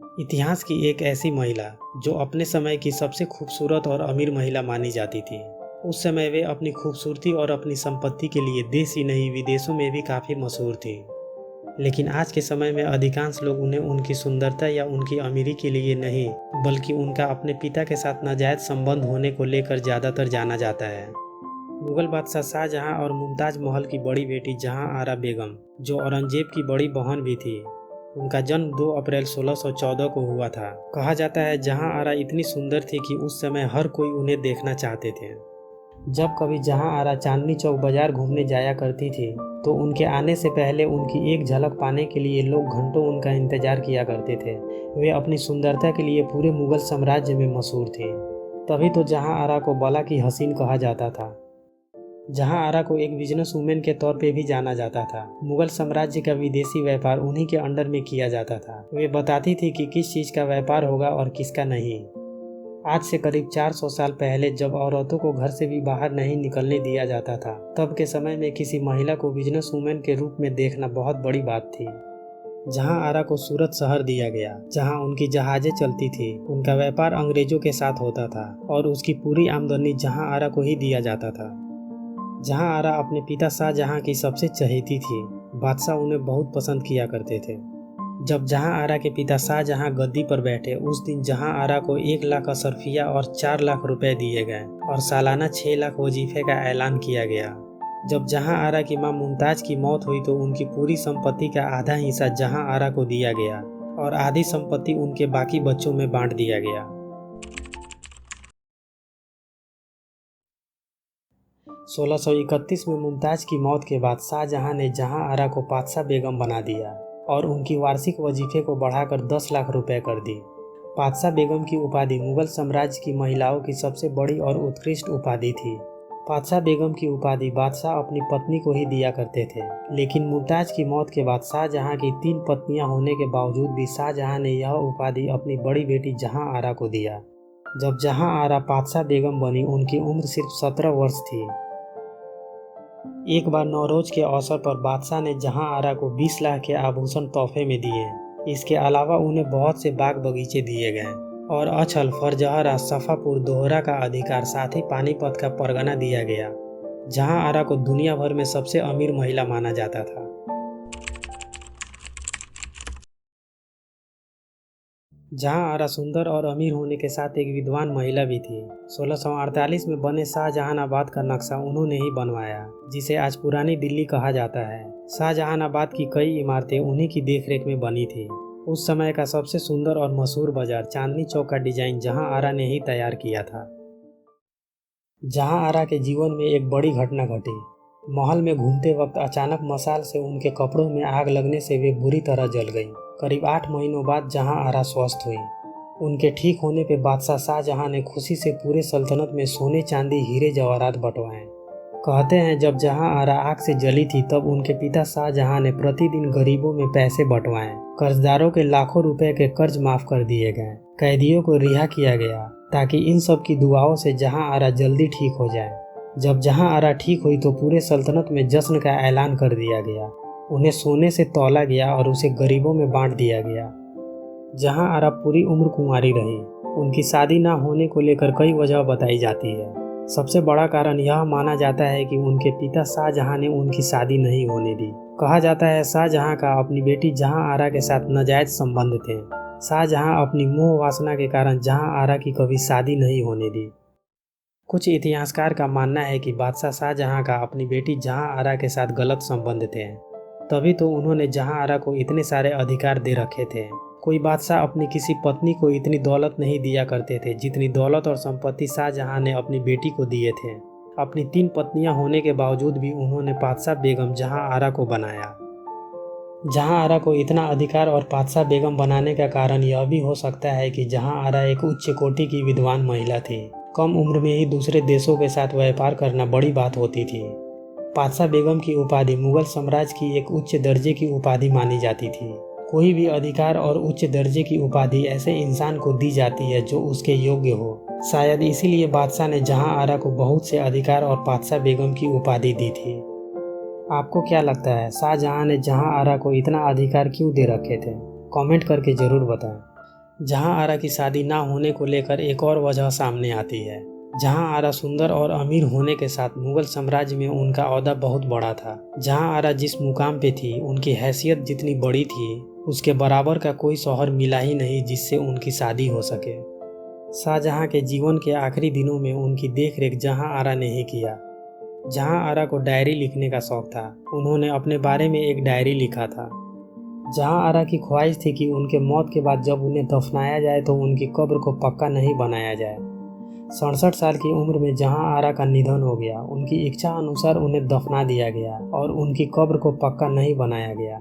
इतिहास की एक ऐसी महिला जो अपने समय की सबसे खूबसूरत और अमीर महिला मानी जाती थी। उस समय वे अपनी खूबसूरती और अपनी संपत्ति के लिए देश ही नहीं विदेशों में भी काफ़ी मशहूर थी। लेकिन आज के समय में अधिकांश लोग उन्हें उनकी सुंदरता या उनकी अमीरी के लिए नहीं, बल्कि उनका अपने पिता के साथ नाजायज संबंध होने को लेकर ज़्यादातर जाना जाता है। मुगल बादशाह शाहजहां और मुमताज़ महल की बड़ी बेटी जहां आरा बेगम, जो औरंगजेब की बड़ी बहन भी थी, उनका जन्म 2 अप्रैल 1614 को हुआ था। कहा जाता है जहां आरा इतनी सुंदर थी कि उस समय हर कोई उन्हें देखना चाहते थे। जब कभी जहां आरा चांदनी चौक बाजार घूमने जाया करती थी, तो उनके आने से पहले उनकी एक झलक पाने के लिए लोग घंटों उनका इंतजार किया करते थे। वे अपनी सुंदरता के लिए पूरे मुगल साम्राज्य में मशहूर थी। तभी तो जहां आरा को बला की हसीन कहा जाता था। जहां आरा को एक बिजनेस वुमेन के तौर पे भी जाना जाता था। मुगल साम्राज्य का विदेशी व्यापार उन्हीं के अंडर में किया जाता था। वे बताती थी कि किस चीज का व्यापार होगा और किसका नहीं। आज से करीब 400 साल पहले जब औरतों को घर से भी बाहर नहीं निकलने दिया जाता था, तब के समय में किसी महिला को बिजनेस वुमेन के रूप में देखना बहुत बड़ी बात थी। जहां आरा को सूरत शहर दिया गया, जहां उनकी जहाजें चलती थी, उनका व्यापार अंग्रेजों के साथ होता था और उसकी पूरी आमदनी जहां आरा को ही दिया जाता था। जहां आरा अपने पिता शाहजहां की सबसे चहेती थी। बादशाह उन्हें बहुत पसंद किया करते थे। जब जहां आरा के पिता शाहजहां गद्दी पर बैठे, उस दिन जहां आरा को 1 लाख असरफिया और 4 लाख रुपए दिए गए और सालाना 6 लाख वजीफे का ऐलान किया गया। जब जहां आरा की मां मुमताज की मौत हुई तो उनकी पूरी संपत्ति का आधा हिस्सा जहां आरा को दिया गया और आधी संपत्ति उनके बाकी बच्चों में बांट दिया गया। 1631 में मुमताज की मौत के बाद शाहजहां ने जहां आरा को पातशाह बेगम बना दिया और उनकी वार्षिक वजीफे को बढ़ाकर 10 लाख रुपए कर दी। पातशाह बेगम की उपाधि मुगल साम्राज्य की महिलाओं की सबसे बड़ी और उत्कृष्ट उपाधि थी। पातशाह बेगम की उपाधि बादशाह अपनी पत्नी को ही दिया करते थे, लेकिन मुमताज की मौत के बाद शाहजहां की 3 पत्नियां होने के बावजूद भी शाहजहां ने यह उपाधि अपनी बड़ी बेटी जहां आरा को दिया। जब जहां आरा पातशाह बेगम बनी, उनकी उम्र सिर्फ 17 वर्ष थी। एक बार नौरोज के अवसर पर बादशाह ने जहां आरा को 20 लाख के आभूषण तोहफे में दिए। इसके अलावा उन्हें बहुत से बाग बगीचे दिए गए और अछल, फरजहरा, सफापुर, दोहरा का अधिकार, साथ ही पानीपत का परगना दिया गया। जहां आरा को दुनिया भर में सबसे अमीर महिला माना जाता था। जहां आरा सुंदर और अमीर होने के साथ एक विद्वान महिला भी थी। 1648 में बने शाहजहानाबाद का नक्शा उन्होंने ही बनवाया, जिसे आज पुरानी दिल्ली कहा जाता है। शाहजहानाबाद की कई इमारतें उन्हीं की देखरेख में बनी थी। उस समय का सबसे सुंदर और मशहूर बाजार चांदनी चौक का डिजाइन जहां आरा ने ही तैयार किया था। जहां आरा के जीवन में एक बड़ी घटना घटी। महल में घूमते वक्त अचानक मशाल से उनके कपड़ों में आग लगने से वे बुरी तरह जल गईं। करीब 8 महीनों बाद जहां आरा स्वस्थ हुई। उनके ठीक होने पे बादशाह शाहजहां ने खुशी से पूरे सल्तनत में सोने, चांदी, हीरे जवाहरात बंटवाए। कहते हैं जब जहां आरा आग से जली थी, तब उनके पिता शाहजहां ने प्रतिदिन गरीबों में पैसे बंटवाए। कर्जदारों के लाखों रुपए के कर्ज माफ कर दिए गए। कैदियों को रिहा किया गया, ताकि इन सब की दुआओं से जहां आरा जल्दी ठीक हो जाए। जब जहां आरा ठीक हुई तो पूरे सल्तनत में जश्न का ऐलान कर दिया गया। उन्हें सोने से तौला गया और उसे गरीबों में बांट दिया गया। जहां आरा पूरी उम्र कुंवारी रही। उनकी शादी ना होने को लेकर कई वजह बताई जाती है। सबसे बड़ा कारण यह माना जाता है कि उनके पिता शाहजहां ने उनकी शादी नहीं होने दी। कहा जाता है शाहजहां का अपनी बेटी जहां आरा के साथ नाजायज संबंध थे। शाहजहां अपनी मोह वासना के कारण जहां आरा की कभी शादी नहीं होने दी। कुछ इतिहासकार का मानना है कि बादशाह शाहजहां का अपनी बेटी जहां आरा के साथ गलत संबंध थे, तभी तो उन्होंने जहां आरा को इतने सारे अधिकार दे रखे थे। कोई बादशाह अपनी किसी पत्नी को इतनी दौलत नहीं दिया करते थे जितनी दौलत और संपत्ति शाहजहां ने अपनी बेटी को दिए थे। अपनी 3 पत्नियां होने के बावजूद भी उन्होंने पातशाह बेगम जहां आरा को बनाया। जहां आरा को इतना अधिकार और पातशाह बेगम बनाने का कारण यह भी हो सकता है कि जहां आरा एक उच्च कोटि की विद्वान महिला थी। कम उम्र में ही दूसरे देशों के साथ व्यापार करना बड़ी बात होती थी। पातशाह बेगम की उपाधि मुगल साम्राज्य की एक उच्च दर्जे की उपाधि मानी जाती थी। कोई भी अधिकार और उच्च दर्जे की उपाधि ऐसे इंसान को दी जाती है जो उसके योग्य हो। शायद इसीलिए बादशाह ने जहां आरा को बहुत से अधिकार और पातशाह बेगम की उपाधि दी थी। आपको क्या लगता है शाहजहां ने जहां आरा को इतना अधिकार क्यों दे रखे थे? कमेंट करके जरूर बताएं। जहां आरा की शादी ना होने को लेकर एक और वजह सामने आती है। जहां आरा सुंदर और अमीर होने के साथ मुगल साम्राज्य में उनका ओहदा बहुत बड़ा था। जहां आरा जिस मुकाम पे थी, उनकी हैसियत जितनी बड़ी थी, उसके बराबर का कोई शौहर मिला ही नहीं जिससे उनकी शादी हो सके। शाहजहां के जीवन के आखिरी दिनों में उनकी देखरेख जहां आरा ने ही किया। जहां आरा को डायरी लिखने का शौक था, उन्होंने अपने बारे में एक डायरी लिखा था। जहां आरा की ख्वाहिश थी कि उनके मौत के बाद जब उन्हें दफनाया जाए तो उनकी कब्र को पक्का नहीं बनाया जाए। 67 साल की उम्र में जहां आरा का निधन हो गया, उनकी इच्छा अनुसार उन्हें दफना दिया गया और उनकी कब्र को पक्का नहीं बनाया गया।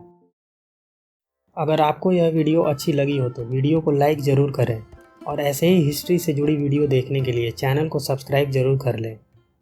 अगर आपको यह वीडियो अच्छी लगी हो तो वीडियो को लाइक ज़रूर करें और ऐसे ही हिस्ट्री से जुड़ी वीडियो देखने के लिए चैनल को सब्सक्राइब जरूर कर लें।